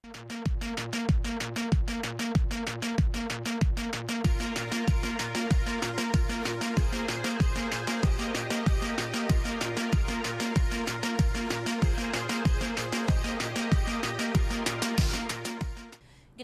Good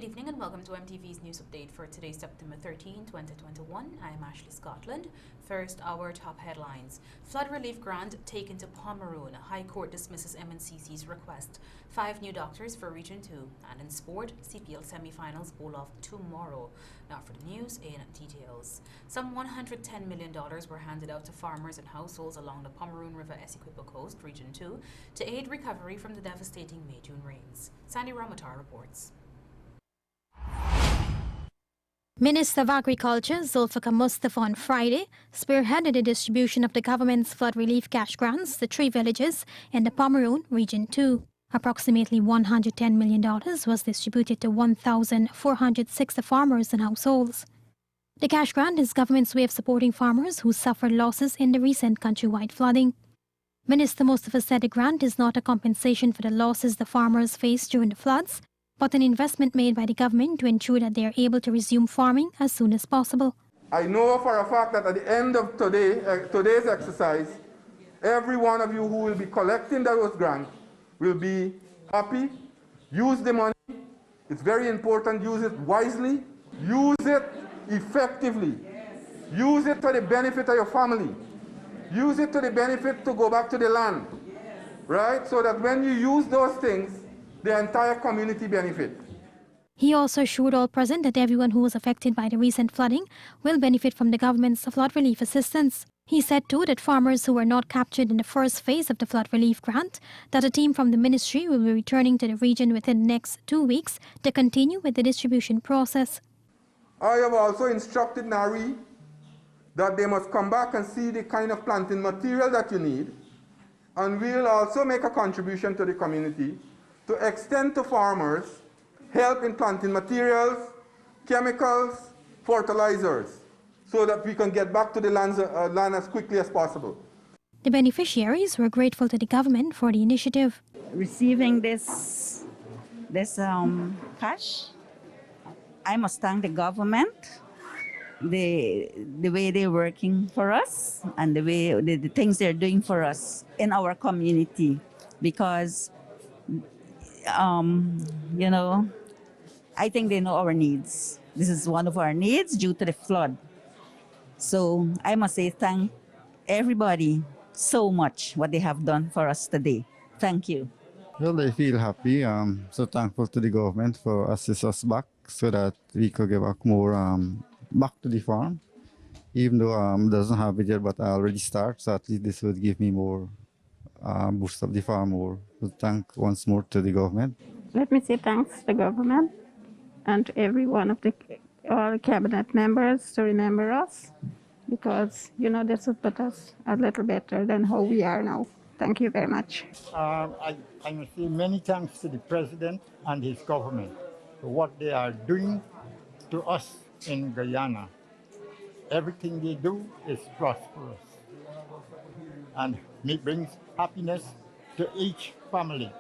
evening and welcome to MTV's news update for today, September 13, 2021. I'm Ashley Scotland. First, our top headlines. Flood relief grant taken to Pomeroon. High Court dismisses MNCC's request. 5 new doctors for Region 2. And in sport, CPL semifinals bowl off tomorrow. Now for the news in details. Some $110 million were handed out to farmers and households along the Pomeroon River Essequibo Coast, Region 2, to aid recovery from the devastating May-June rains. Sandy Ramatar reports. Minister of Agriculture Zulfikar Mustafa on Friday spearheaded the distribution of the government's flood relief cash grants to 3 villages in the Pomeroon Region 2. Approximately $110 million was distributed to 1,460 farmers and households. The cash grant is government's way of supporting farmers who suffered losses in the recent countrywide flooding. Minister Mustafa said the grant is not a compensation for the losses the farmers faced during the floods, but an investment made by the government to ensure that they are able to resume farming as soon as possible. I know for a fact that at the end of today's exercise, every one of you who will be collecting those grants will be happy. Use the money. It's very important. Use it wisely. Use it effectively. Use it to the benefit of your family. Use it to the benefit to go back to the land. Right? So that when you use those things, the entire community benefit. He also assured all present that everyone who was affected by the recent flooding will benefit from the government's flood relief assistance. He said too that farmers who were not captured in the first phase of the flood relief grant, that a team from the ministry will be returning to the region within the next 2 weeks to continue with the distribution process. I have also instructed NARI that they must come back and see the kind of planting material that you need, and we'll also make a contribution to the community to extend to farmers help in planting materials, chemicals, fertilizers, so that we can get back to the land as quickly as possible. The beneficiaries were grateful to the government for the initiative. Receiving this cash, I must thank the government, the way they're working for us and the way the things they're doing for us in our community, because I think they know our needs. This is one of our needs due to the flood. So I must say thank everybody so much what they have done for us today. Thank you. Well, I feel happy. So thankful to the government for assist us back so that we could get back more back to the farm. Even though doesn't have it yet, but I already start. So at least this would give me more boost up the farm more. So thank once more to the government. Let me say thanks to the government and to every one of all cabinet members to remember us, because this will put us a little better than how we are now. Thank you very much. I must say many thanks to the president and his government for what they are doing to us in Guyana. Everything they do is prosperous, and it brings happiness to each family.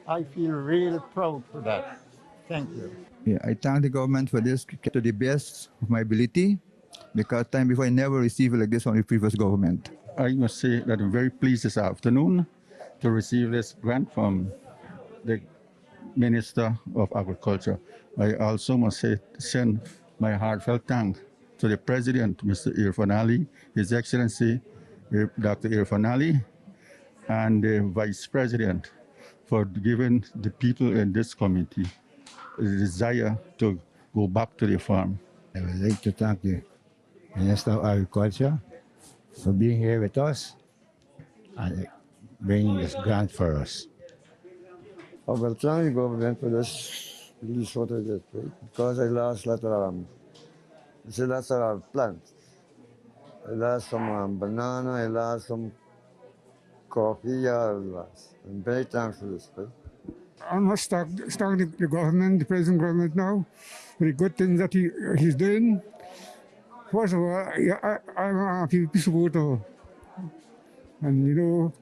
I feel real proud for that. Thank you. Yeah, I thank the government for this to the best of my ability, because time before I never received like this from the previous government. I must say that I'm very pleased this afternoon to receive this grant from the Minister of Agriculture. I also must send my heartfelt thanks to the President, Mr. Irfaan Ali, His Excellency, Dr. Irfaan Ali, and the Vice President for giving the people in this community the desire to go back to the farm. I would like to thank the Minister of Agriculture for being here with us and bringing this grant for us. I will thank the government for this release what I did, because I lost a lot of plants. I lost some banana, I lost some coffee, I lost. I'm very thankful for this. Right? I must thank the government, the present government now, for the good things that he's doing. First of all, I'm a PPP supporter. And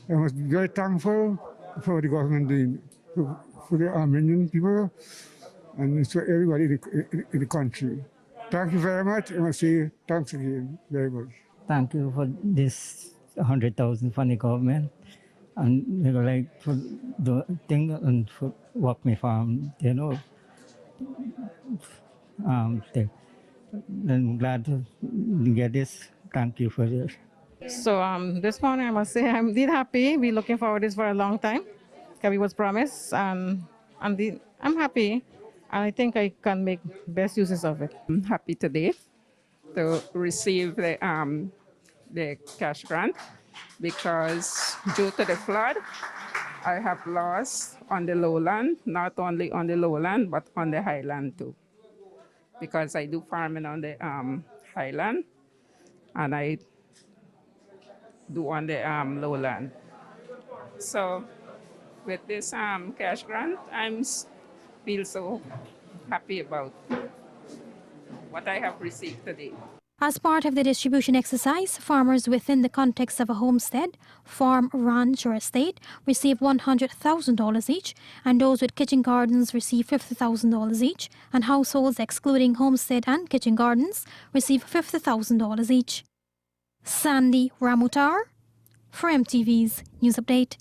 I must be very thankful for the government doing for the Armenian people, and it's for everybody in the country. Thank you very much, and I say thanks again very much. Thank you for this 100,000 from the government, and you know, like for the thing and for work my farm, you know. I'm glad to get this. Thank you for this. So this morning I must say I'm indeed happy. We're looking forward to this for a long time because we was promised, and I'm happy, and I think I can make best uses of it. I'm happy today to receive the cash grant because due to the flood, I have lost on the lowland, not only on the lowland but on the highland too, because I do farming on the highland and I do on the lowland. So with this cash grant, feel so happy about what I have received today. As part of the distribution exercise, farmers within the context of a homestead, farm, ranch, or estate receive $100,000 each, and those with kitchen gardens receive $50,000 each, and households excluding homestead and kitchen gardens receive $50,000 each. Sandy Ramutar for MTV's News Update.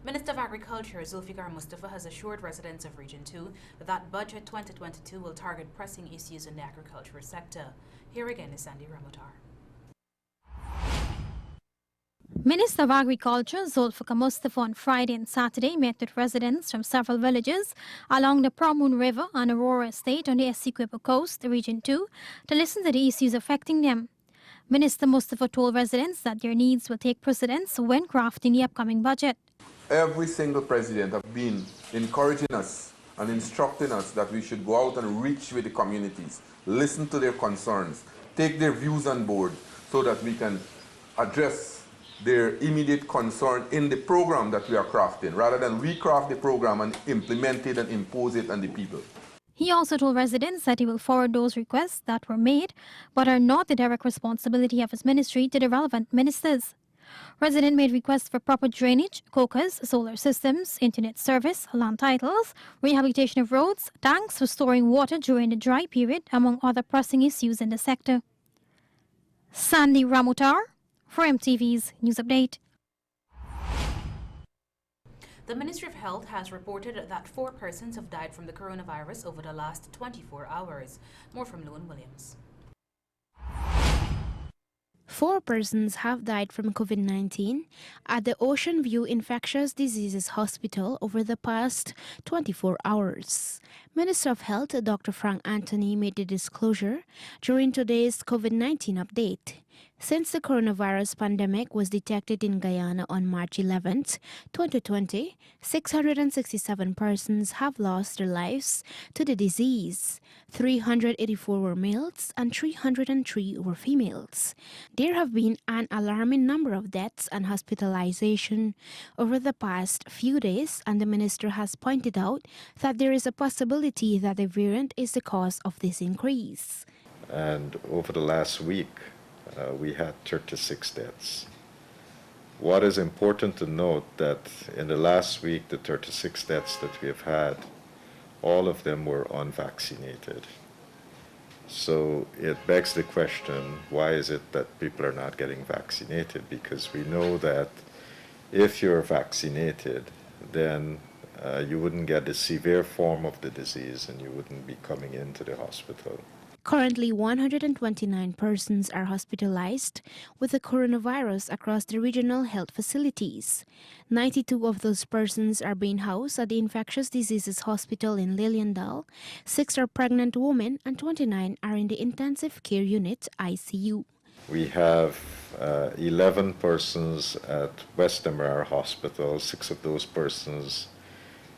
Minister of Agriculture Zulfikar Mustafa has assured residents of Region 2 that Budget 2022 will target pressing issues in the agricultural sector. Here again is Sandy Ramutar. Minister of Agriculture Zulfikar Mustafa on Friday and Saturday met with residents from several villages along the Promoon River and Aurora Estate on the Essequibo Coast, Region 2, to listen to the issues affecting them. Minister Mustafa told residents that their needs will take precedence when crafting the upcoming budget. Every single president have been encouraging us and instructing us that we should go out and reach with the communities, listen to their concerns, take their views on board so that we can address their immediate concern in the program that we are crafting, rather than we craft the program and implement it and impose it on the people. He also told residents that he will forward those requests that were made but are not the direct responsibility of his ministry to the relevant ministers. Residents made requests for proper drainage, cocas, solar systems, internet service, land titles, rehabilitation of roads, tanks for storing water during the dry period, among other pressing issues in the sector. Sandy Ramutar for MTV's News Update. The Ministry of Health has reported that 4 persons have died from the coronavirus over the last 24 hours. More from Lewin Williams. 4 persons have died from COVID-19 at the Ocean View Infectious Diseases Hospital over the past 24 hours. Minister of Health Dr. Frank Anthony made the disclosure during today's COVID-19 update. Since the coronavirus pandemic was detected in Guyana on March 11, 2020, 667 persons have lost their lives to the disease. 384 were males and 303 were females. There have been an alarming number of deaths and hospitalization over the past few days, and the minister has pointed out that there is a possibility that the variant is the cause of this increase. And over the last week, we had 36 deaths. What is important to note that in the last week, the 36 deaths that we have had, all of them were unvaccinated. So it begs the question, why is it that people are not getting vaccinated? Because we know that if you're vaccinated, then you wouldn't get the severe form of the disease and you wouldn't be coming into the hospital. Currently, 129 persons are hospitalized with the coronavirus across the regional health facilities. 92 of those persons are being housed at the Infectious Diseases Hospital in Liliendal, 6 are pregnant women, and 29 are in the Intensive Care Unit, ICU. We have 11 persons at West Demerara Hospital. 6 of those persons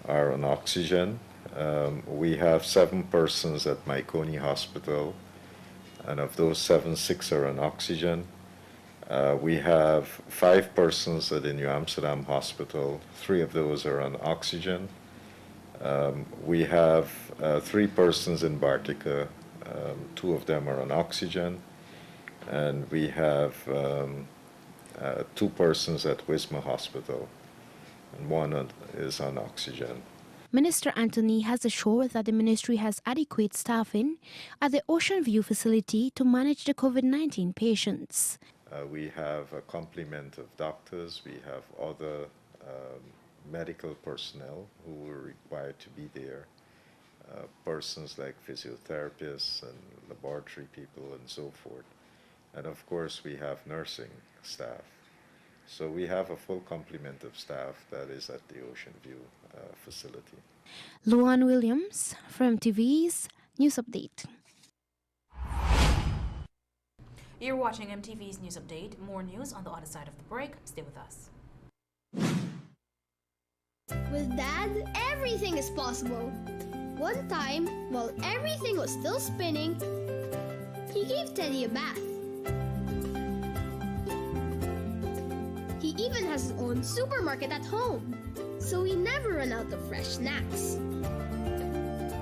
are on oxygen. We have 7 persons at Maikoni Hospital, and of those 7, 6 are on oxygen. We have 5 persons at the New Amsterdam Hospital. 3 of those are on oxygen. We have 3 persons in Bartica. 2 of them are on oxygen. And we have 2 persons at Wisma Hospital. and one is on oxygen. Minister Anthony has assured that the ministry has adequate staffing at the Ocean View facility to manage the COVID-19 patients. We have a complement of doctors, we have other medical personnel who are required to be there, persons like physiotherapists and laboratory people and so forth. And of course, we have nursing staff. So we have a full complement of staff that is at the Ocean View facility. Luan Williams from TV's News Update. You're watching MTV's News Update. More news on the other side of the break. Stay with us. With Dad, everything is possible. One time, while everything was still spinning, he gave Teddy a bath. He even has his own supermarket at home, so we never run out of fresh snacks.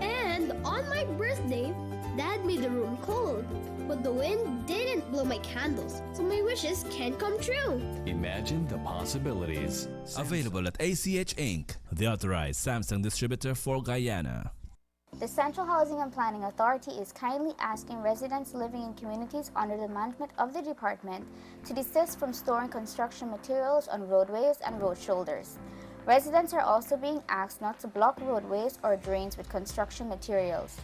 And on my birthday, Dad made the room cold, but the wind didn't blow my candles, so my wishes can come true. Imagine the possibilities. Available at ACH Inc., the authorized Samsung distributor for Guyana. The Central Housing and Planning Authority is kindly asking residents living in communities under the management of the department to desist from storing construction materials on roadways and road shoulders. Residents are also being asked not to block roadways or drains with construction materials.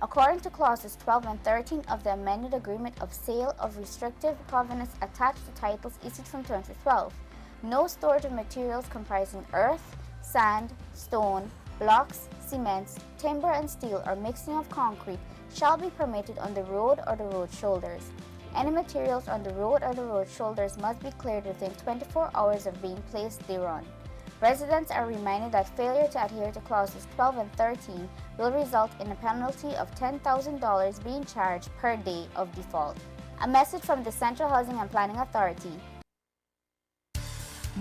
According to clauses 12 and 13 of the amended Agreement of Sale of Restrictive Covenants attached to titles issued from 2012, no storage of materials comprising earth, sand, stone, blocks, cements, timber and steel or mixing of concrete shall be permitted on the road or the road shoulders. Any materials on the road or the road shoulders must be cleared within 24 hours of being placed thereon. Residents are reminded that failure to adhere to clauses 12 and 13 will result in a penalty of $10,000 being charged per day of default. A message from the Central Housing and Planning Authority.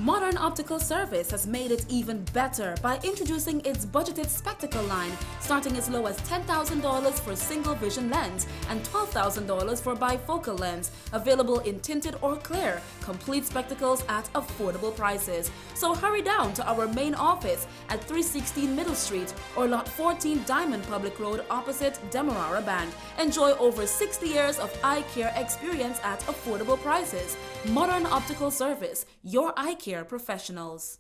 Modern Optical Service has made it even better by introducing its budgeted spectacle line, starting as low as $10,000 for single vision lens and $12,000 for bifocal lens, available in tinted or clear, complete spectacles at affordable prices. So hurry down to our main office at 316 Middle Street or Lot 14 Diamond Public Road opposite Demerara Bank. Enjoy over 60 years of eye care experience at affordable prices. Modern Optical Service, your eye care professionals.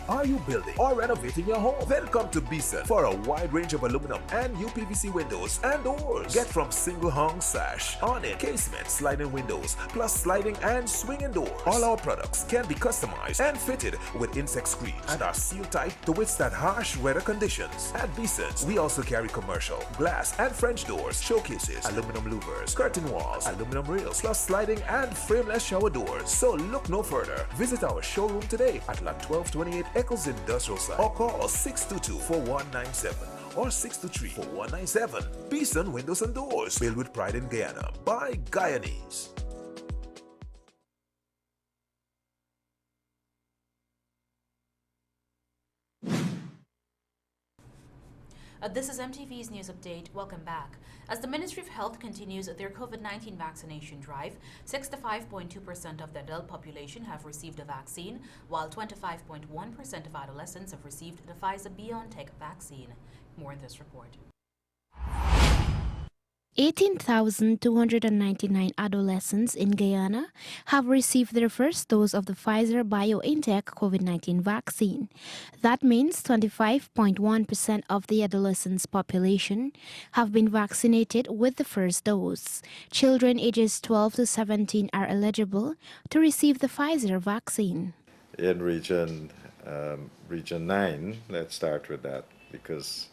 Are you building or renovating your home? Then come to Beeson for a wide range of aluminum and UPVC windows and doors. Get from single hung sash, awning, casement, sliding windows, plus sliding and swinging doors. All our products can be customized and fitted with insect screens and are sealed tight to withstand harsh weather conditions. At Beeson's, we also carry commercial, glass and French doors, showcases, aluminum louvers, curtain walls, aluminum rails, plus sliding and frameless shower doors. So look no further. Visit our showroom today at Lot 1228 Eccles Industrial Site or call 622-4197 or 623-4197. Beeson Windows and Doors, built with pride in Guyana by Guyanese. This is MTV's News Update. Welcome back. As the Ministry of Health continues their COVID-19 vaccination drive, 65.2% of the adult population have received a vaccine, while 25.1% of adolescents have received the Pfizer-BioNTech vaccine. More in this report. 18,299 adolescents in Guyana have received their first dose of the Pfizer-BioNTech COVID-19 vaccine. That means 25.1% of the adolescents' population have been vaccinated with the first dose. Children ages 12 to 17 are eligible to receive the Pfizer vaccine. In Region 9, let's start with that, because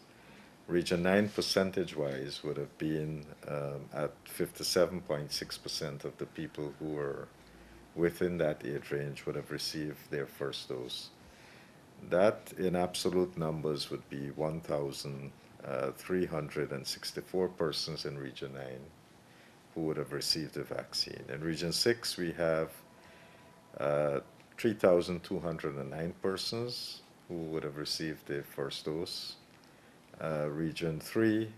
Region 9 percentage-wise would have been at 57.6% of the people who were within that age range would have received their first dose. That in absolute numbers would be 1,364 persons in Region 9 who would have received the vaccine. In Region 6 we have 3,209 persons who would have received their first dose. Region 3,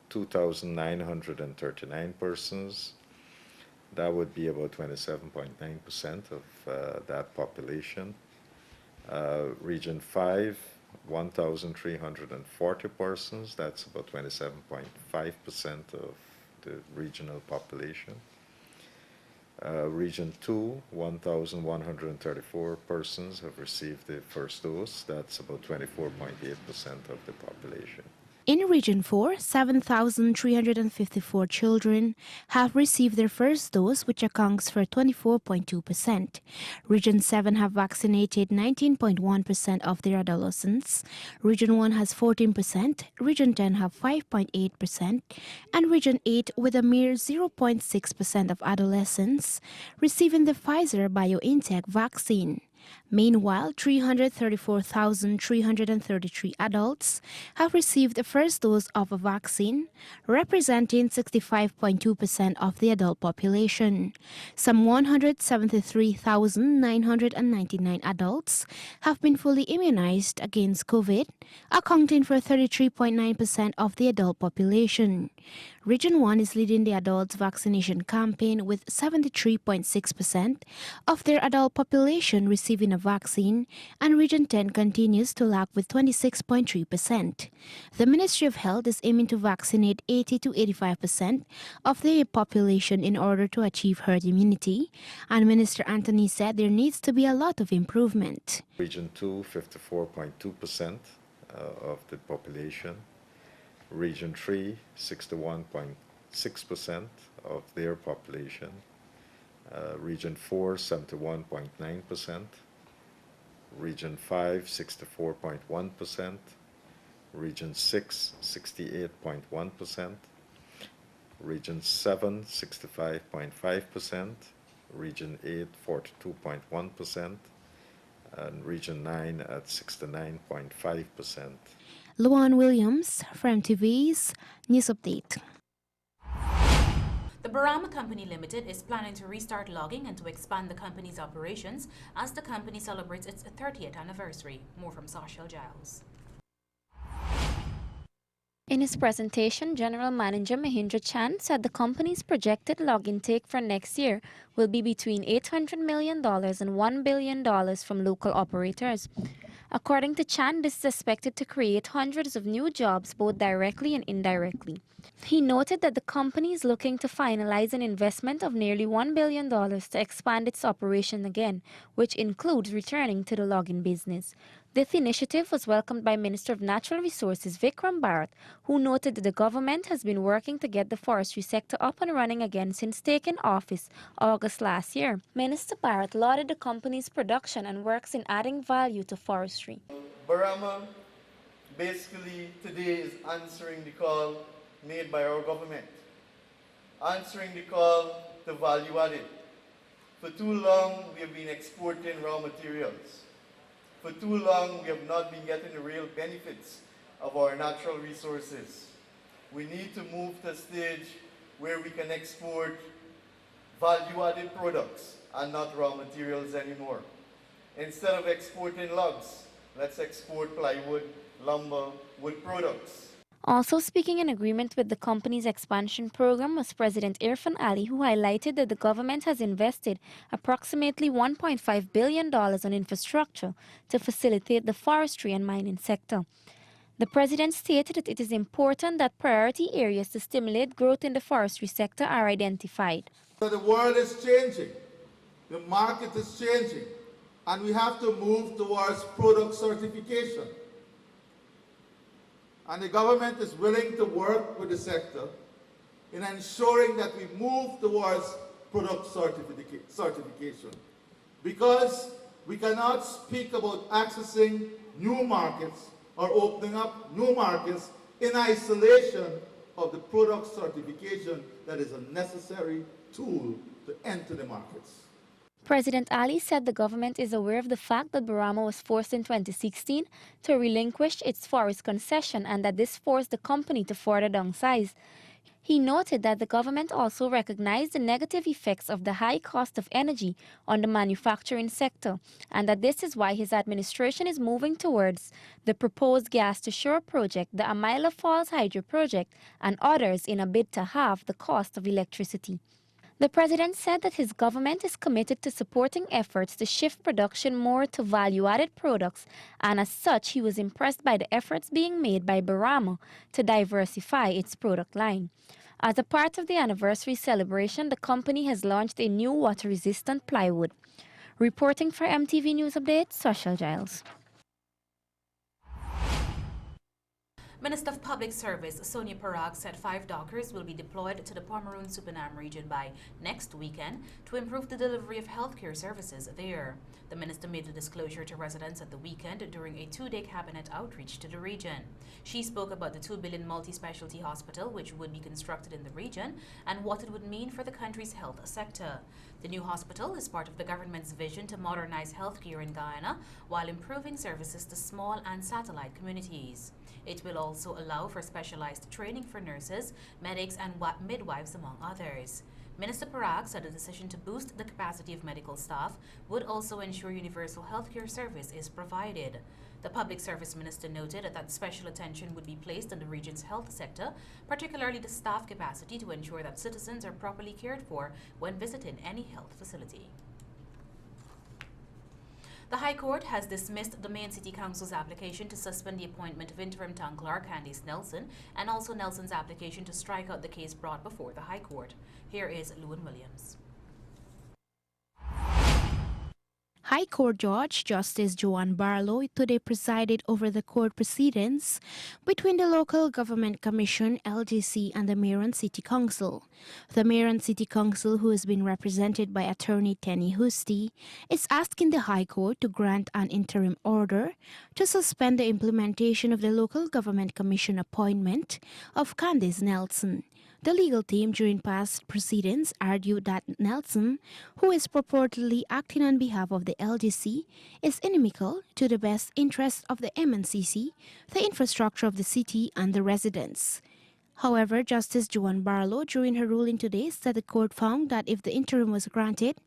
2,939 persons. That would be about 27.9% of that population. Region 5, 1,340 persons. That's about 27.5% of the regional population. Region 2, 1,134 persons have received the first dose. That's about 24.8% of the population. In Region 4, 7,354 children have received their first dose, which accounts for 24.2%. Region 7 have vaccinated 19.1% of their adolescents. Region 1 has 14%, Region 10 have 5.8%, and Region 8 with a mere 0.6% of adolescents receiving the Pfizer-BioNTech vaccine. Meanwhile, 334,333 adults have received the first dose of a vaccine, representing 65.2% of the adult population. Some 173,999 adults have been fully immunized against COVID, accounting for 33.9% of the adult population. Region 1 is leading the adults vaccination campaign with 73.6% of their adult population receiving a vaccine, and Region 10 continues to lag with 26.3%. The Ministry of Health is aiming to vaccinate 80 to 85% of the population in order to achieve herd immunity, and Minister Anthony said there needs to be a lot of improvement. Region 2, 54.2% of the population. Region 3, 61.6% of their population. Region 4, 71.9%. Region 5, 64.1%. Region 6, 68.1%. Region 7, 65.5%. Region 8, 42.1%. And Region 9 at 69.5%. Luan Williams, Frem TV's News Update. The Barama Company Limited is planning to restart logging and to expand the company's operations as the company celebrates its 30th anniversary. More from Sashil Giles. In his presentation, General Manager Mahindra Chand said the company's projected log intake for next year will be between $800 million and $1 billion from local operators. According to Chand, this is expected to create hundreds of new jobs both directly and indirectly. He noted that the company is looking to finalize an investment of nearly $1 billion to expand its operation again, which includes returning to the logging business. This initiative was welcomed by Minister of Natural Resources Vikram Bharat, who noted that the government has been working to get the forestry sector up and running again since taking office August last year. Minister Bharat lauded the company's production and works in adding value to forestry. Barama basically today is answering the call made by our government, answering the call to value added. For too long, we have been exporting raw materials. For too long, we have not been getting the real benefits of our natural resources. We need to move to a stage where we can export value-added products and not raw materials anymore. Instead of exporting logs, let's export plywood, lumber, wood products. Also speaking in agreement with the company's expansion program was President Irfan Ali, who highlighted that the government has invested approximately $1.5 billion on infrastructure to facilitate the forestry and mining sector. The president stated that it is important that priority areas to stimulate growth in the forestry sector are identified. So the world is changing, the market is changing, and we have to move towards product certification. And the government is willing to work with the sector in ensuring that we move towards product certification. Because we cannot speak about accessing new markets or opening up new markets in isolation of the product certification that is a necessary tool to enter the markets. President Ali said the government is aware of the fact that Barama was forced in 2016 to relinquish its forest concession and that this forced the company to further downsize. He noted that the government also recognized the negative effects of the high cost of energy on the manufacturing sector and that this is why his administration is moving towards the proposed gas-to-shore project, the Amila Falls Hydro project, and others in a bid to halve the cost of electricity. The president said that his government is committed to supporting efforts to shift production more to value-added products, and as such, he was impressed by the efforts being made by Baramo to diversify its product line. As a part of the anniversary celebration, the company has launched a new water-resistant plywood. Reporting for MTV News Update, Social Giles. Minister of Public Service Sonia Parag said 5 dockers will be deployed to the Pomeroon-Supinam region by next weekend to improve the delivery of healthcare services there. The minister made the disclosure to residents at the weekend during a 2-day cabinet outreach to the region. She spoke about the $2 billion multi-specialty hospital which would be constructed in the region and what it would mean for the country's health sector. The new hospital is part of the government's vision to modernize healthcare in Guyana while improving services to small and satellite communities. It will also allow for specialized training for nurses, medics, and midwives, among others. Minister Parag said the decision to boost the capacity of medical staff would also ensure universal healthcare service is provided. The Public Service Minister noted that special attention would be placed on the region's health sector, particularly the staff capacity to ensure that citizens are properly cared for when visiting any health facility. The High Court has dismissed the Main City Council's application to suspend the appointment of interim town clerk Candice Nelson and also Nelson's application to strike out the case brought before the High Court. Here is Lewin Williams. High Court Judge Justice Joanne Barlow today presided over the court proceedings between the Local Government Commission, LGC, and the Mayor and City Council. The Mayor and City Council, who has been represented by attorney Tenny Husty, is asking the High Court to grant an interim order to suspend the implementation of the Local Government Commission appointment of Candice Nelson. The legal team during past proceedings argued that Nelson, who is purportedly acting on behalf of the LGC, is inimical to the best interests of the MNCC, the infrastructure of the city, and the residents. However, Justice Joanne Barlow, during her ruling today, said the court found that if the interim was granted,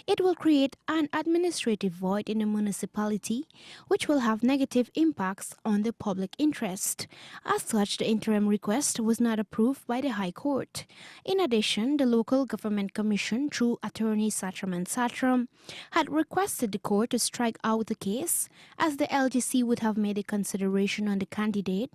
it will create an administrative void in the municipality, which will have negative impacts on the public interest. As such, the interim request was not approved by the High Court. In addition, the Local Government Commission, through attorney Satram and Satram, had requested the court to strike out the case, as the LGC would have made a consideration on the candidate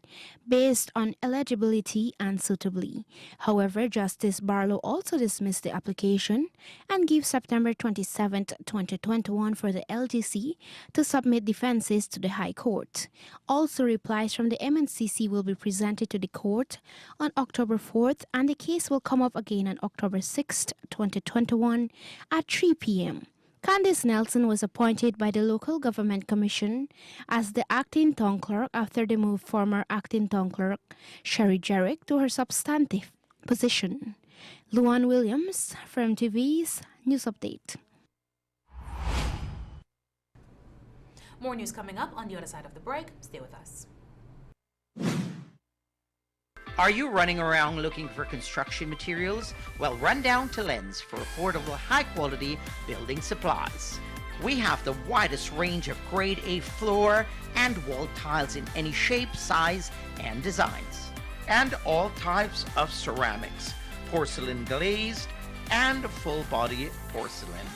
based on eligibility and suitably. However, Justice Barlow also dismissed the application and gave September 27, 2021 for the LGC to submit defenses to the High Court. Also, replies from the MNCC will be presented to the court on October 4th, and the case will come up again on October 6, 2021 at 3 p.m. Candice Nelson was appointed by the Local Government Commission as the acting town clerk after they moved former acting town clerk Sherry Jarrick to her substantive position. Luan Williams from TV's News Update. More news coming up on the other side of the break. Stay with us. Are you running around looking for construction materials? Well, run down to Lens for affordable, high-quality building supplies. We have the widest range of grade A floor and wall tiles in any shape, size, and designs. And all types of ceramics, porcelain glazed, and full-body porcelain.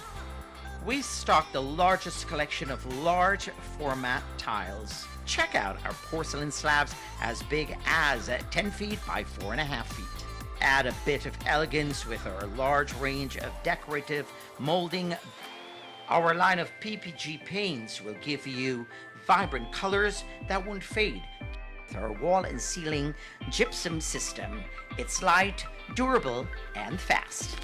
We stock the largest collection of large format tiles. Check out our porcelain slabs as big as 10 feet by 4.5 feet. Add a bit of elegance with our large range of decorative molding. Our line of PPG paints will give you vibrant colors that won't fade. With our wall and ceiling gypsum system, it's light, durable, and fast.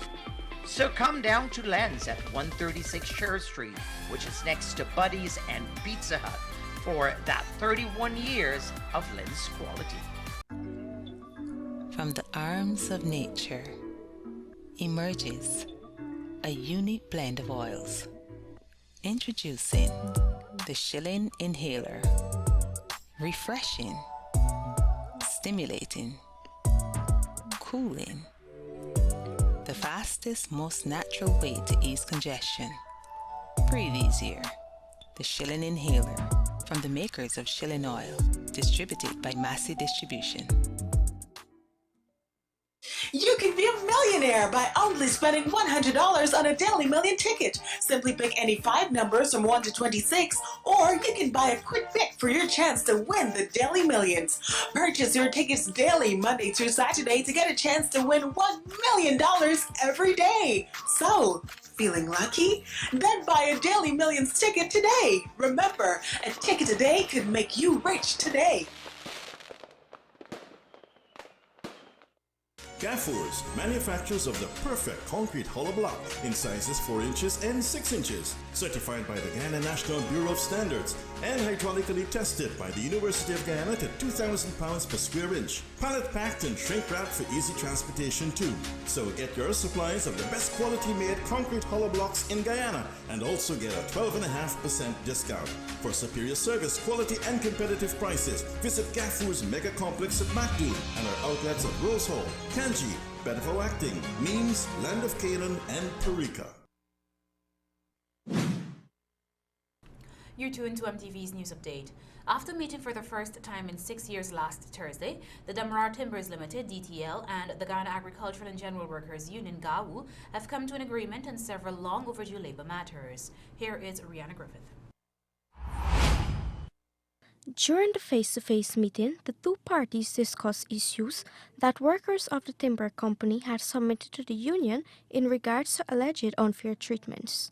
So come down to Lens at 136 Sheriff Street, which is next to Buddy's and Pizza Hut, for that 31 years of Lens quality. From the arms of nature emerges a unique blend of oils. Introducing the Schilling Inhaler. Refreshing, stimulating, cooling. The fastest, most natural way to ease congestion. Breathe easier. The Schilling Inhaler. From the makers of Schilling Oil, distributed by Massey Distribution. You could be a millionaire! millionaire by only spending $100 on a Daily Million ticket. Simply pick any 5 numbers from 1 to 26, or you can buy a quick pick for your chance to win the Daily Millions. Purchase your tickets daily, Monday through Saturday, to get a chance to win $1 million every day. So, feeling lucky? Then buy a Daily Millions ticket today. Remember, a ticket today could make you rich today. Gaffurs, manufacturers of the perfect concrete hollow block in sizes 4 inches and 6 inches. Certified by the Guyana National Bureau of Standards and hydraulically tested by the University of Guyana to 2,000 pounds per square inch. Pallet packed and shrink wrapped for easy transportation too. So get your supplies of the best quality made concrete hollow blocks in Guyana and also get a 12.5% discount. For superior service, quality and competitive prices, visit Gaffurs Mega Complex at MacDoon and our outlets at Rose Hall, Kanji, Bedford Acting, Means, Land of Canaan, and Parika. You're tuned to MTV's News Update. After meeting for the first time in 6 years last Thursday, the Demerara Timbers Limited, DTL, and the Ghana Agricultural and General Workers Union, GAWU, have come to an agreement on several long overdue labor matters. Here is Rihanna Griffith. During the face-to-face meeting, the two parties discussed issues that workers of the timber company had submitted to the union in regards to alleged unfair treatments.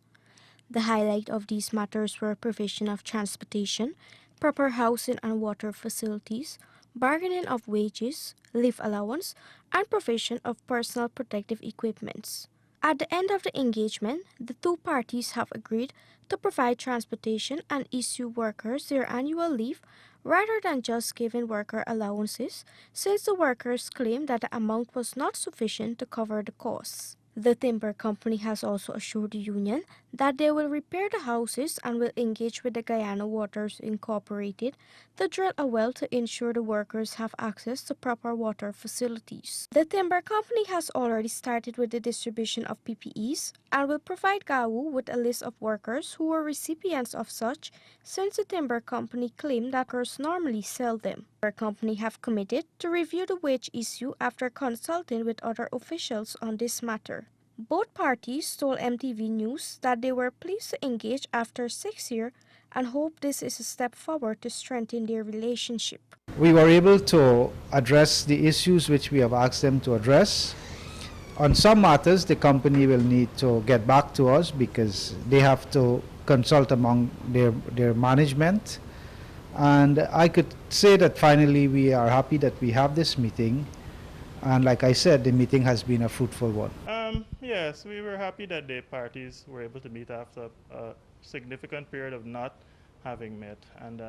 The highlight of these matters were provision of transportation, proper housing and water facilities, bargaining of wages, leave allowance, and provision of personal protective equipments. At the end of the engagement, the two parties have agreed to provide transportation and issue workers their annual leave rather than just giving worker allowances, since the workers claim that the amount was not sufficient to cover the costs. The timber company has also assured the union that they will repair the houses and will engage with the Guyana Waters Incorporated to drill a well to ensure the workers have access to proper water facilities. The timber company has already started with the distribution of PPEs and will provide GAWU with a list of workers who were recipients of such, since the timber company claimed that workers normally sell them. The company have committed to review the wage issue after consulting with other officials on this matter. Both parties told MTV News that they were pleased to engage after 6 years and hope this is a step forward to strengthen their relationship. We were able to address the issues which we have asked them to address. On some matters, the company will need to get back to us because they have to consult among their management. And I could say that finally we are happy that we have this meeting. And like I said, the meeting has been a fruitful one. Yes, we were happy that the parties were able to meet after a significant period of not having met. And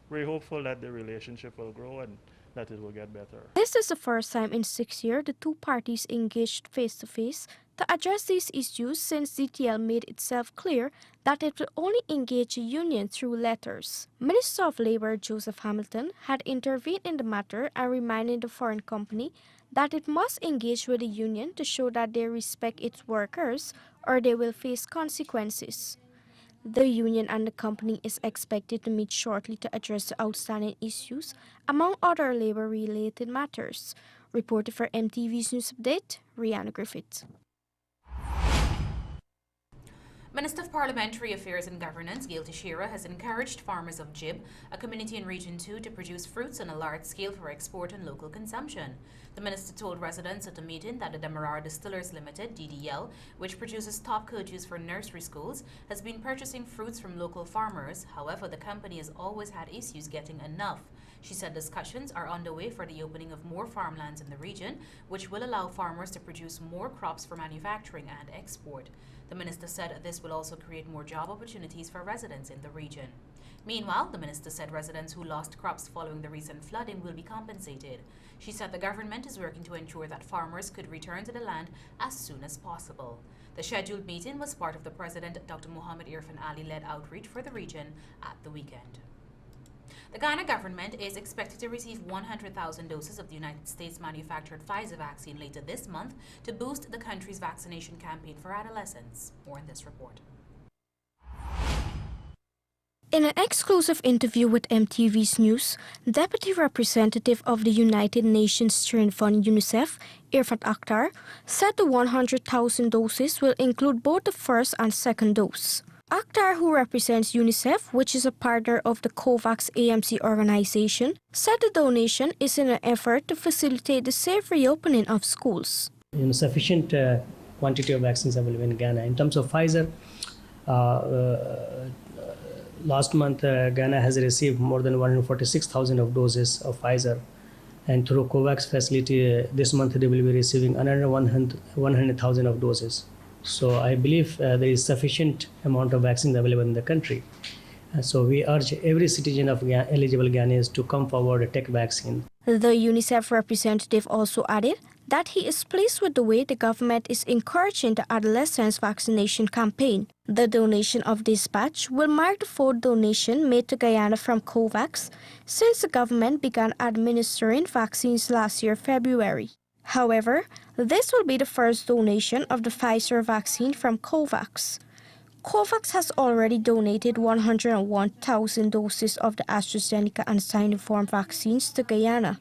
we're hopeful that the relationship will grow and that it will get better. This is the first time in 6 years the two parties engaged face-to-face to address these issues, since DTL made itself clear that it will only engage the union through letters. Minister of Labour Joseph Hamilton had intervened in the matter and reminded the foreign company that it must engage with the union to show that they respect its workers or they will face consequences. The union and the company is expected to meet shortly to address the outstanding issues, among other labor-related matters. Reported for MTV's News Update, Rihanna Griffith. Minister of Parliamentary Affairs and Governance, Gail Teixeira, has encouraged farmers of Jib, a community in Region 2, to produce fruits on a large scale for export and local consumption. The minister told residents at a meeting that the Demerara Distillers Limited, DDL, which produces top produce for nursery schools, has been purchasing fruits from local farmers. However, the company has always had issues getting enough. She said discussions are underway for the opening of more farmlands in the region, which will allow farmers to produce more crops for manufacturing and export. The minister said this will also create more job opportunities for residents in the region. Meanwhile, the minister said residents who lost crops following the recent flooding will be compensated. She said the government is working to ensure that farmers could return to the land as soon as possible. The scheduled meeting was part of the President Dr. Mohamed Irfan Ali-led outreach for the region at the weekend. The Ghana government is expected to receive 100,000 doses of the United States-manufactured Pfizer vaccine later this month to boost the country's vaccination campaign for adolescents. More in this report. In an exclusive interview with MTV's News, Deputy Representative of the United Nations Children Fund UNICEF, Irfat Akhtar, said the 100,000 doses will include both the first and second dose. Akhtar, who represents UNICEF, which is a partner of the COVAX AMC organization, said the donation is in an effort to facilitate the safe reopening of schools. Sufficient quantity of vaccines available in Ghana. In terms of Pfizer, last month, Ghana has received more than 146,000 of doses of Pfizer. And through COVAX facility, this month they will be receiving another 100,000 of doses. So I believe there is sufficient amount of vaccines available in the country. So we urge every citizen of eligible Ghanaians to come forward and take vaccine. The UNICEF representative also added that he is pleased with the way the government is encouraging the adolescents vaccination campaign. The donation of this batch will mark the fourth donation made to Guyana from COVAX since the government began administering vaccines last year, February. However, this will be the first donation of the Pfizer vaccine from COVAX. COVAX has already donated 101,000 doses of the AstraZeneca and Sinopharm vaccines to Guyana.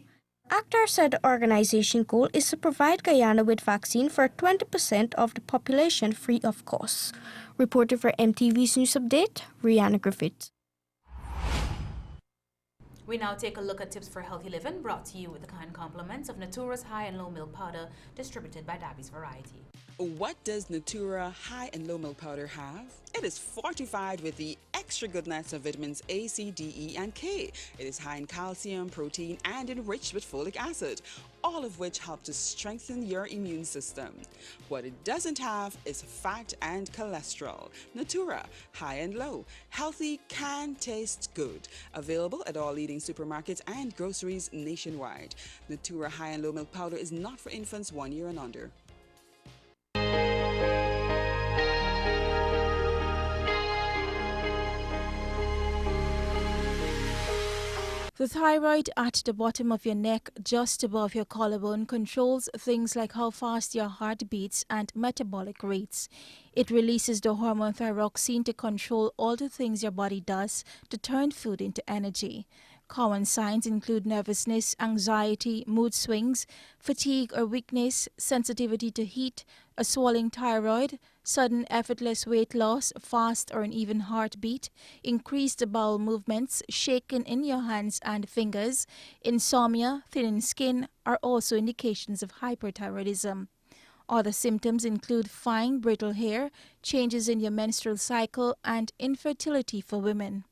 Akhtar said the organization's goal is to provide Guyana with vaccine for 20% of the population free of cost. Reporter for MTV's News Update, Rihanna Griffith. We now take a look at tips for healthy living, brought to you with the kind compliments of Natura's high and low milk powder, distributed by Dabby's Variety. What does Natura High and Low Milk Powder have? It is fortified with the extra good nuts of vitamins A, C, D, E, and K. It is high in calcium, protein, and enriched with folic acid, all of which help to strengthen your immune system. What it doesn't have is fat and cholesterol. Natura High and Low. Healthy can taste good. Available at all leading supermarkets and groceries nationwide. Natura High and Low Milk Powder is not for infants 1 year and under. The thyroid at the bottom of your neck, just above your collarbone, controls things like how fast your heart beats and metabolic rates. It releases the hormone thyroxine to control all the things your body does to turn food into energy. Common signs include nervousness, anxiety, mood swings, fatigue or weakness, sensitivity to heat, a swelling thyroid, sudden effortless weight loss, fast or uneven heartbeat, increased bowel movements, shaking in your hands and fingers, insomnia, thinning skin are also indications of hyperthyroidism. Other symptoms include fine, brittle hair, changes in your menstrual cycle, and infertility for women.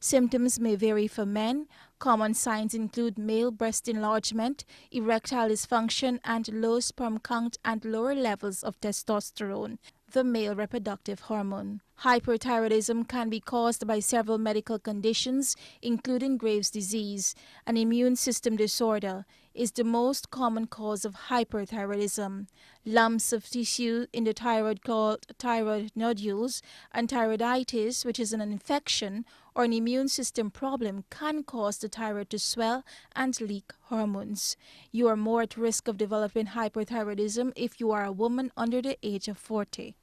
Symptoms may vary for men. Common signs include male breast enlargement, erectile dysfunction, and low sperm count and lower levels of testosterone, the male reproductive hormone. Hyperthyroidism can be caused by several medical conditions, including Graves' disease. An immune system disorder is the most common cause of hyperthyroidism. Lumps of tissue in the thyroid called thyroid nodules and thyroiditis, which is an infection or an immune system problem, can cause the thyroid to swell and leak hormones. You are more at risk of developing hyperthyroidism if you are a woman under the age of 40.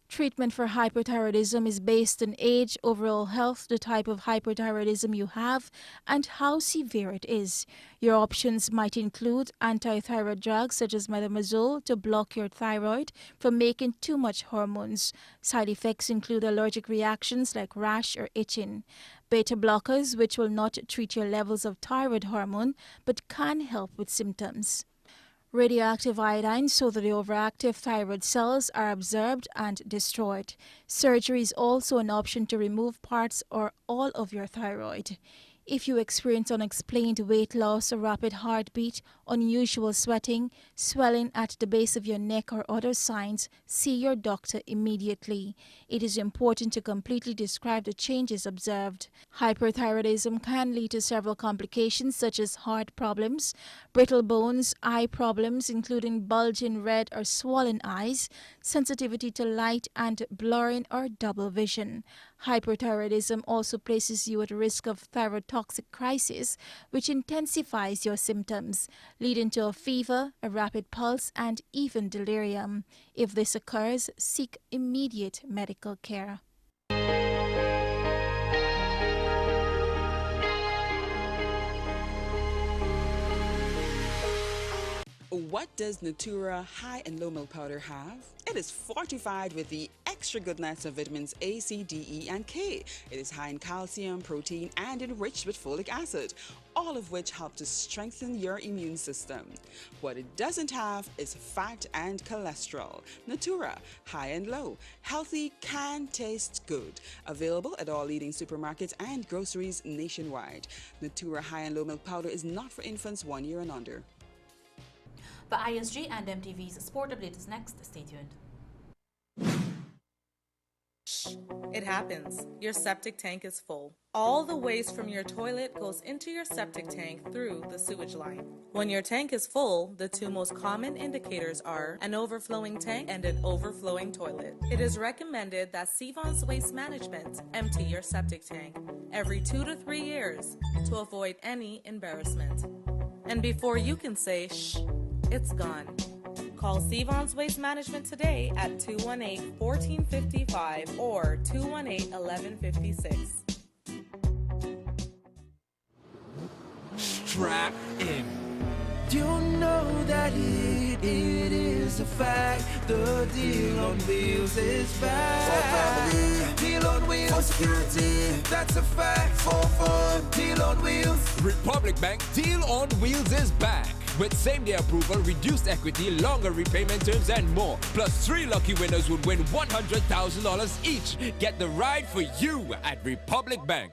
Treatment for hyperthyroidism is based on age, overall health, the type of hyperthyroidism you have, and how severe it is. Your options might include anti-thyroid drugs such as methimazole to block your thyroid from making too much hormones. Side effects include allergic reactions like rash or itching. Beta blockers, which will not treat your levels of thyroid hormone but can help with symptoms. Radioactive iodine so that the overactive thyroid cells are absorbed and destroyed. Surgery is also an option to remove parts or all of your thyroid. If you experience unexplained weight loss, a rapid heartbeat, unusual sweating, swelling at the base of your neck or other signs, see your doctor immediately. It is important to completely describe the changes observed. Hyperthyroidism can lead to several complications such as heart problems, brittle bones, eye problems including bulging red or swollen eyes, sensitivity to light, and blurring or double vision. Hyperthyroidism also places you at risk of thyrotoxic crisis, which intensifies your symptoms, leading to a fever, a rapid pulse, and even delirium. If this occurs, seek immediate medical care. What does Natura high and low milk powder have? It is fortified with the extra goodness of vitamins A, C, D, E, and K. It is high in calcium, protein, and enriched with folic acid, all of which help to strengthen your immune system. What it doesn't have is fat and cholesterol. Natura, high and low, healthy, can taste good. Available at all leading supermarkets and groceries nationwide. Natura high and low milk powder is not for infants 1 year and under. The ISG and MTV's sport update is next. Stay tuned. It happens. Your septic tank is full. All the waste from your toilet goes into your septic tank through the sewage line. When your tank is full, the two most common indicators are an overflowing tank and an overflowing toilet. It is recommended that Sevon's Waste Management empty your septic tank every 2 to 3 years to avoid any embarrassment. And before you can say, shh, it's gone. Call Sevon's Waste Management today at 218-1455 or 218-1156. Strap in. You know that it is a fact. The deal on wheels is back. For family, deal on wheels. For security, that's a fact. For fun, deal on wheels. Republic Bank Deal on Wheels is back. With same-day approval, reduced equity, longer repayment terms, and more. Plus, 3 lucky winners would win $100,000 each. Get the ride for you at Republic Bank.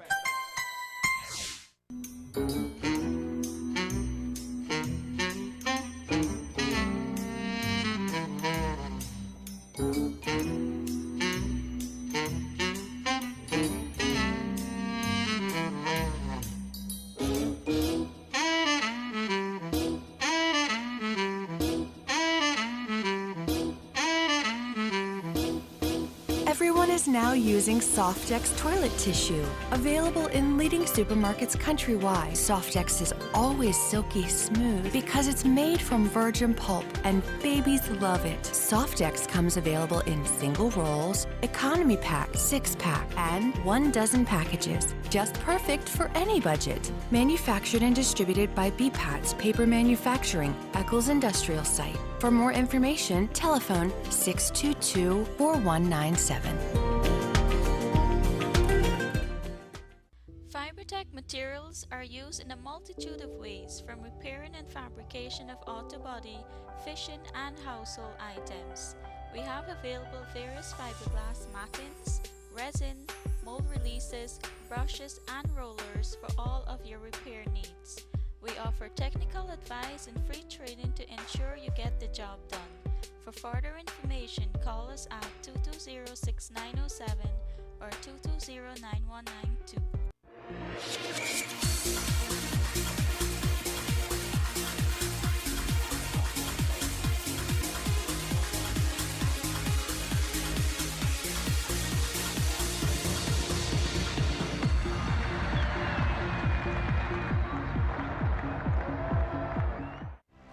Everyone is now using Softex toilet tissue. Available in leading supermarkets countrywide, Softex is always silky smooth because it's made from virgin pulp and babies love it. Softex comes available in single rolls, economy pack, 6-pack, and 1 dozen packages. Just perfect for any budget. Manufactured and distributed by BPATS Paper Manufacturing, Eccles Industrial Site. For more information, telephone 622-4197. Fibertech materials are used in a multitude of ways, from repairing and fabrication of auto body, fishing, and household items. We have available various fiberglass mattings, resin, mold releases, brushes, and rollers for all of your repair needs. We offer technical advice and free training to ensure you get the job done. For further information, call us at 220-6907 or 220-9192.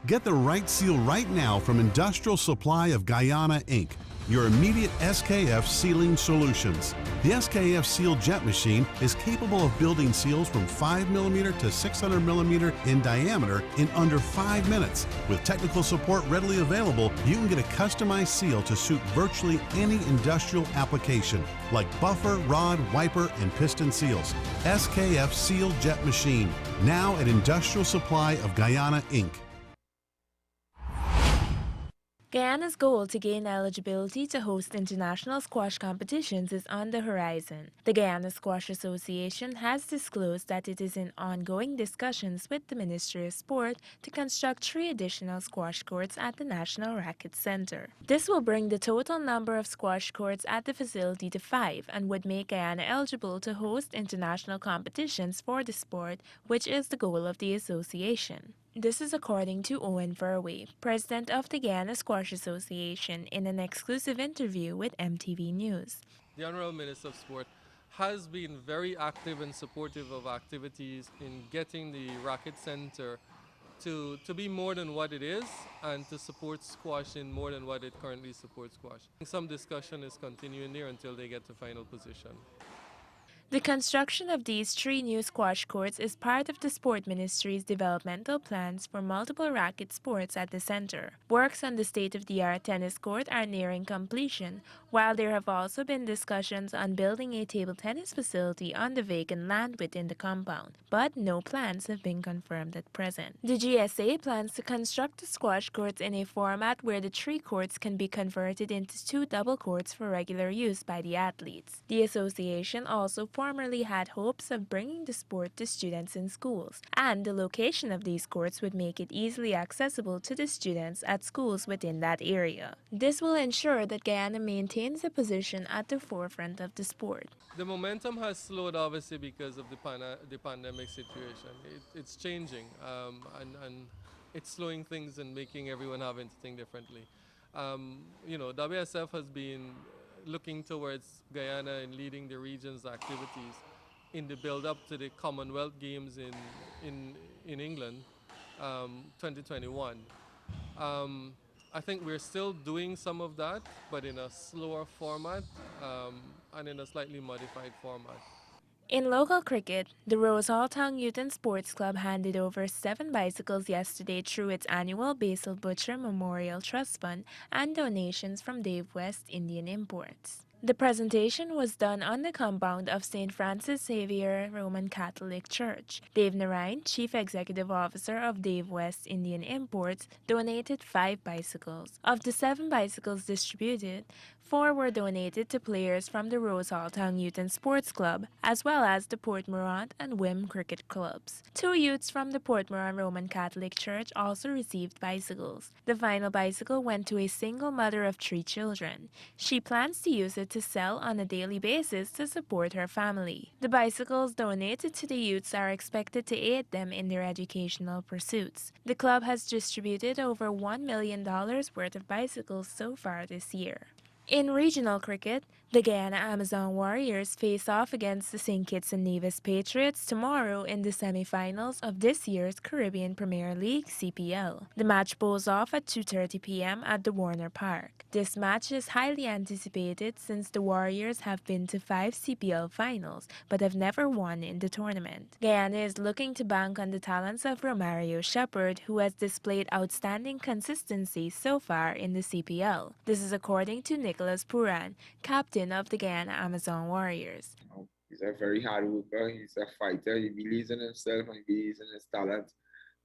Get the right seal right now from Industrial Supply of Guyana, Inc., your immediate SKF sealing solutions. The SKF Seal Jet Machine is capable of building seals from 5mm to 600mm in diameter in under 5 minutes. With technical support readily available, you can get a customized seal to suit virtually any industrial application, like buffer, rod, wiper, and piston seals. SKF Seal Jet Machine, now at Industrial Supply of Guyana, Inc. Guyana's goal to gain eligibility to host international squash competitions is on the horizon. The Guyana Squash Association has disclosed that it is in ongoing discussions with the Ministry of Sport to construct 3 additional squash courts at the National Racquet Center. This will bring the total number of squash courts at the facility to 5 and would make Guyana eligible to host international competitions for the sport, which is the goal of the association. This is according to Owen Verwey, president of the Guyana Squash Association, in an exclusive interview with MTV News. The Honorable Minister of Sport has been very active and supportive of activities in getting the Racquet Center to be more than what it is and to support squash in more than what it currently supports squash. Some discussion is continuing there until they get to final position. The construction of these 3 new squash courts is part of the Sport Ministry's developmental plans for multiple racket sports at the center. Works on the state-of-the-art tennis court are nearing completion, while there have also been discussions on building a table tennis facility on the vacant land within the compound, but no plans have been confirmed at present. The GSA plans to construct the squash courts in a format where the 3 courts can be converted into 2 double courts for regular use by the athletes. The association also formerly had hopes of bringing the sport to students in schools, and the location of these courts would make it easily accessible to the students at schools within that area. This will ensure that Guyana maintains a position at the forefront of the sport. The momentum has slowed obviously because of the pandemic situation. It's changing and it's slowing things and making everyone having to think differently. WSF has been looking towards Guyana and leading the region's activities in the build-up to the Commonwealth Games in England, 2021. I think we're still doing some of that, but in a slower format and in a slightly modified format. In local cricket, the Rose Hall Town Youth and Sports Club handed over 7 bicycles yesterday through its annual Basil Butcher Memorial Trust Fund and donations from Dave West Indian Imports. The presentation was done on the compound of St. Francis Xavier Roman Catholic Church. Dave Narayan, Chief Executive Officer of Dave West Indian Imports, donated 5 bicycles. Of the 7 bicycles distributed, 4 were donated to players from the Rose Hall Town Youth and Sports Club, as well as the Port Morant and Wim cricket clubs. 2 youths from the Port Morant Roman Catholic Church also received bicycles. The final bicycle went to a single mother of 3 children. She plans to use it to sell on a daily basis to support her family. The bicycles donated to the youths are expected to aid them in their educational pursuits. The club has distributed over $1 million worth of bicycles so far this year. In regional cricket, the Guyana Amazon Warriors face off against the St. Kitts and Nevis Patriots tomorrow in the semi-finals of this year's Caribbean Premier League CPL. The match bowls off at 2:30 p.m. at the Warner Park. This match is highly anticipated since the Warriors have been to 5 CPL finals but have never won in the tournament. Guyana is looking to bank on the talents of Romario Shepherd, who has displayed outstanding consistency so far in the CPL. This is according to Nicholas Puran, captain of the Guyana Amazon Warriors. He's a very hard worker, he's a fighter, he believes in himself and he believes in his talent.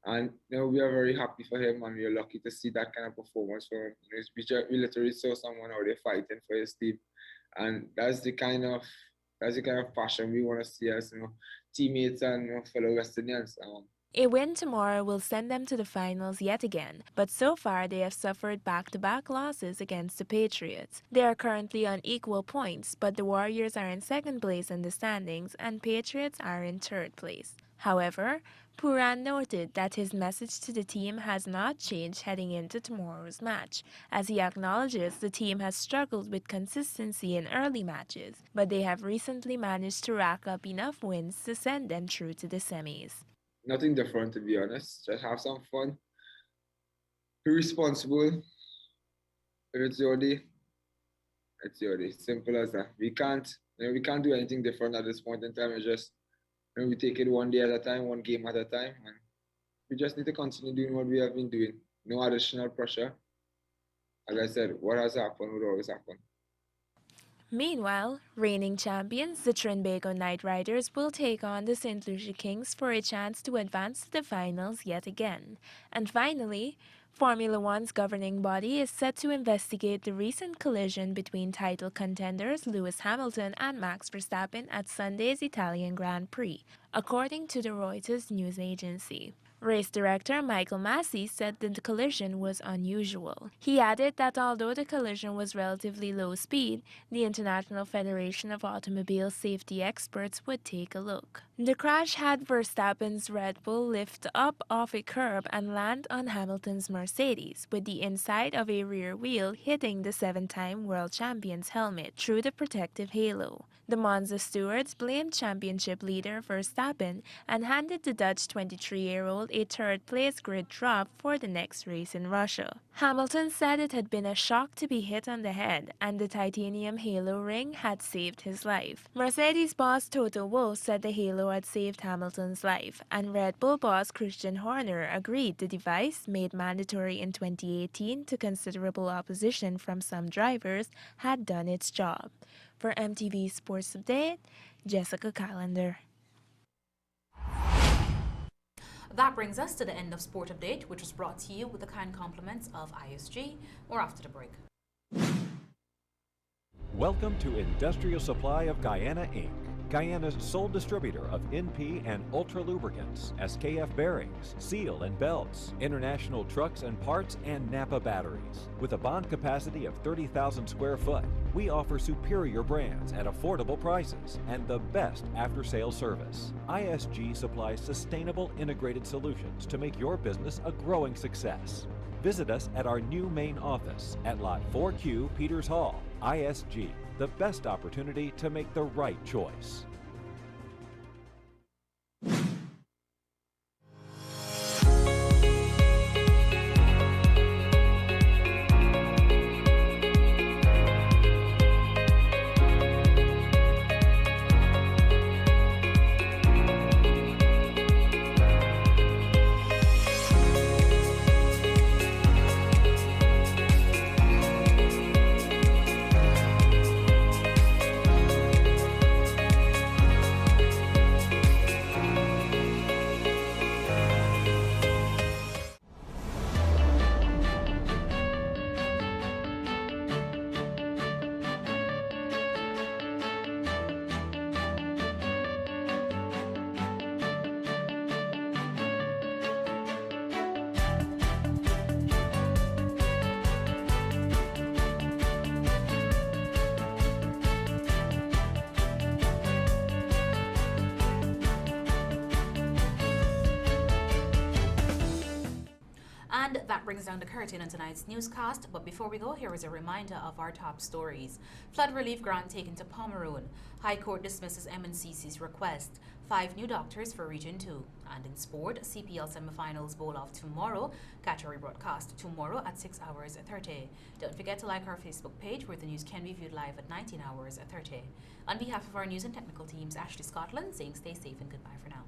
And we are very happy for him and we are lucky to see that kind of performance from him. We literally saw someone out there fighting for his team. And that's the kind of passion we want to see as teammates and fellow West Indians. A win tomorrow will send them to the finals yet again, but so far they have suffered back-to-back losses against the Patriots. They are currently on equal points, but the Warriors are in second place in the standings and Patriots are in third place. However, Puran noted that his message to the team has not changed heading into tomorrow's match, as he acknowledges the team has struggled with consistency in early matches, but they have recently managed to rack up enough wins to send them through to the semis. Nothing different, to be honest. Just have some fun. Be responsible. If it's your day, it's your day. Simple as that. We can't do anything different at this point in time. It's just we take it one day at a time, one game at a time, and we just need to continue doing what we have been doing. No additional pressure. As I said, what has happened would always happen. Meanwhile, reigning champions, the Trinbago Knight Riders, will take on the St. Lucia Kings for a chance to advance to the finals yet again. And finally, Formula One's governing body is set to investigate the recent collision between title contenders Lewis Hamilton and Max Verstappen at Sunday's Italian Grand Prix, according to the Reuters news agency. Race director Michael Massey said that the collision was unusual. He added that although the collision was relatively low speed, the International Federation of Automobile Safety experts would take a look. The crash had Verstappen's Red Bull lift up off a curb and land on Hamilton's Mercedes, with the inside of a rear wheel hitting the 7-time world champion's helmet through the protective halo. The Monza stewards blamed championship leader Verstappen and handed the Dutch 23-year-old a third-place grid drop for the next race in Russia. Hamilton said it had been a shock to be hit on the head, and the titanium halo ring had saved his life. Mercedes boss Toto Wolff said the halo had saved Hamilton's life, and Red Bull boss Christian Horner agreed the device, made mandatory in 2018 to considerable opposition from some drivers, had done its job. For MTV Sports Update, Jessica Callender. That brings us to the end of Sport Update, which was brought to you with the kind compliments of ISG. More after the break. Welcome to Industrial Supply of Guyana, Inc., Guyana's sole distributor of NP and Ultra lubricants, SKF bearings, seal and belts, international trucks and parts, and Napa batteries. With a bond capacity of 30,000 square foot, we offer superior brands at affordable prices and the best after-sales service. ISG supplies sustainable integrated solutions to make your business a growing success. Visit us at our new main office at Lot 4Q Peters Hall. ISG, the best opportunity to make the right choice. And that brings down the curtain on tonight's newscast. But before we go, here is a reminder of our top stories. Flood relief grant taken to Pomeroon. High Court dismisses MNCC's request. 5 new doctors for Region 2. And in sport, CPL semifinals bowl off tomorrow. Catch a rebroadcast tomorrow at 6 hours 30. Don't forget to like our Facebook page where the news can be viewed live at 19 hours 30. On behalf of our news and technical teams, Ashley Scotland saying stay safe and goodbye for now.